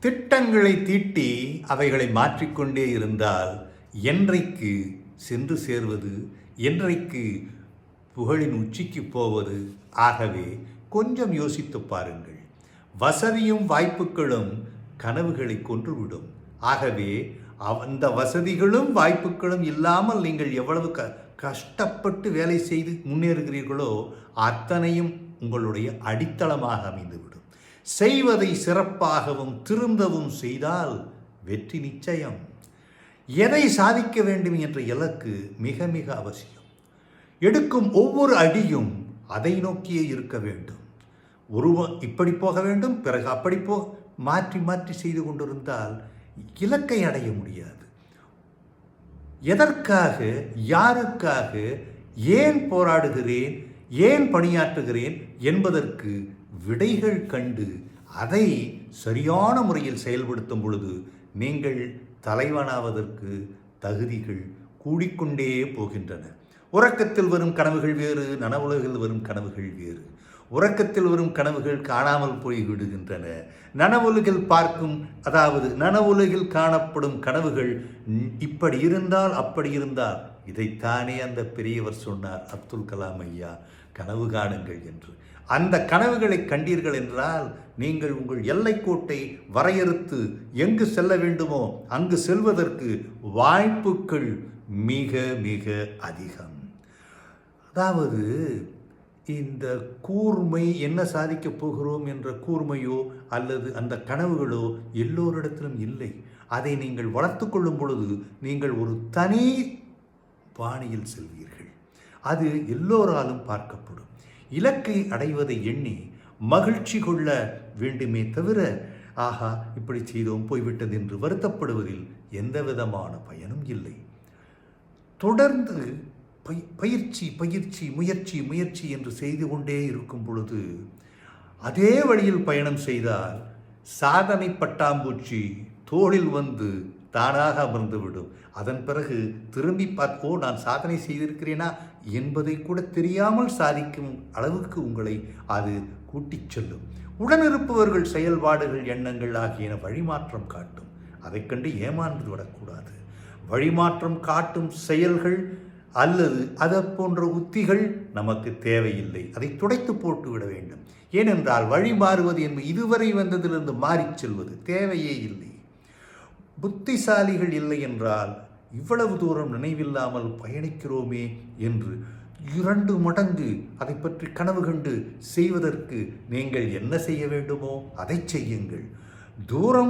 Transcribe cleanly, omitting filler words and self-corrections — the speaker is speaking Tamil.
திட்டங்களை தீட்டி அவைகளை மாற்றிக்கொண்டே இருந்தால் என்றைக்கு சென்று சேர்வது, என்றைக்கு புகழின் உச்சிக்கு போவது? ஆகவே கொஞ்சம் யோசித்து பாருங்கள். வசதியும் வாய்ப்புகளும் கனவுகளை கொன்றுவிடும். ஆகவே அந்த வசதிகளும் வாய்ப்புகளும் இல்லாமல் நீங்கள் எவ்வளவு கஷ்டப்பட்டு வேலை செய்து முன்னேறுகிறீர்களோ அத்தனையும் உங்களுடைய அடித்தளமாக அமைந்துவிடும். செய்வதை சிறப்பாகவும் திரும்பவும் செய்தால் வெற்றி நிச்சயம். எதை சாதிக்க வேண்டும் என்ற இலக்கு மிக மிக அவசியம். எடுக்கும் ஒவ்வொரு அடியும் அதை நோக்கியே இருக்க வேண்டும். ஒருவன் இப்படி போக வேண்டும், பிறகு அப்படி மாற்றி மாற்றி செய்து கொண்டிருந்தால் இலக்கை அடைய முடியாது. எதற்காக, யாருக்காக, ஏன் போராடுகிறேன், ஏன் பணியாற்றுகிறேன் என்பதற்கு விடைகள் கண்டு அதை சரியான முறையில் செயல்படுத்தும் பொழுது நீங்கள் தலைவனாவதற்கு தகுதிகள் கூடிக்கொண்டே போகின்றன. உறக்கத்தில் வரும் கனவுகள் வேறு, நனவுலகில் வரும் கனவுகள் வேறு. உறக்கத்தில் வரும் கனவுகள் காணாமல் போய்விடுகின்றன. நனவுலகில் பார்க்கும், அதாவது நனவுலகில் காணப்படும் கனவுகள் இப்படி இருந்தால் அப்படி இருந்தால், இதைத்தானே அந்த பெரியவர் சொன்னார், அப்துல் கலாம் ஐயா, கனவு காணுங்கள் என்று. அந்த கனவுகளை கண்டீர்கள் என்றால் நீங்கள் உங்கள் எல்லைக்கோட்டை வரையறுத்து எங்கு செல்ல வேண்டுமோ அங்கு செல்வதற்கு வாய்ப்புகள் மிக மிக அதிகம். அதாவது இந்த கூர்மை, என்ன சாதிக்கப் போகிறோம் என்ற கூர்மையோ அல்லது அந்த கனவுகளோ எல்லோரிடத்திலும் இல்லை. அதை நீங்கள் வளர்த்து கொள்ளும் பொழுது நீங்கள் ஒரு தனி பாணியில் செல்வீர்கள். அது எல்லோராலும் பார்க்கப்படும். இலக்கை அடைவதை எண்ணி மகிழ்ச்சி கொள்ள வேண்டுமே தவிர, ஆஹா இப்படி செய்தோம் போய்விட்டது என்று வருத்தப்படுவதில் எந்த விதமான பயனும் இல்லை. தொடர்ந்து பயிற்சி பயிற்சி முயற்சி முயற்சி என்று செய்து கொண்டே இருக்கும் பொழுது அதே வழியில் பயணம் செய்தால் சாதனை பட்டாம்பூச்சி தோளில் வந்து தானாக அமர்ந்துவிடும். அதன் பிறகு திரும்பி பார்ப்போ நான் சாதனை செய்திருக்கிறேனா என்பதை கூட தெரியாமல் சாதிக்கும் அளவுக்கு உங்களை அது கூட்டிச் செல்லும். உடனிருப்பவர்கள் செயல்பாடுகள், எண்ணங்கள் ஆகியன வழிமாற்றம் காட்டும். அதை கண்டு ஏமாந்து விடக்கூடாது. வழிமாற்றம் காட்டும் செயல்கள் அல்லது அதை போன்ற உத்திகள் நமக்கு தேவையில்லை. அதை துடைத்து போட்டு விட வேண்டும். ஏனென்றால் வழி மாறுவது என்பது இதுவரை வந்ததிலிருந்து மாறிச் செல்வது தேவையே இல்லை. புத்திசாலிகள் இல்லை என்றால் இவ்வளவு தூரம் நினைவில்லாமல் பயணிக்கிறோமே என்று 2 மடங்கு அதை பற்றி கனவு கண்டு செய்வதற்கு நீங்கள் என்ன செய்ய வேண்டுமோ அதை செய்யுங்கள். தூரம்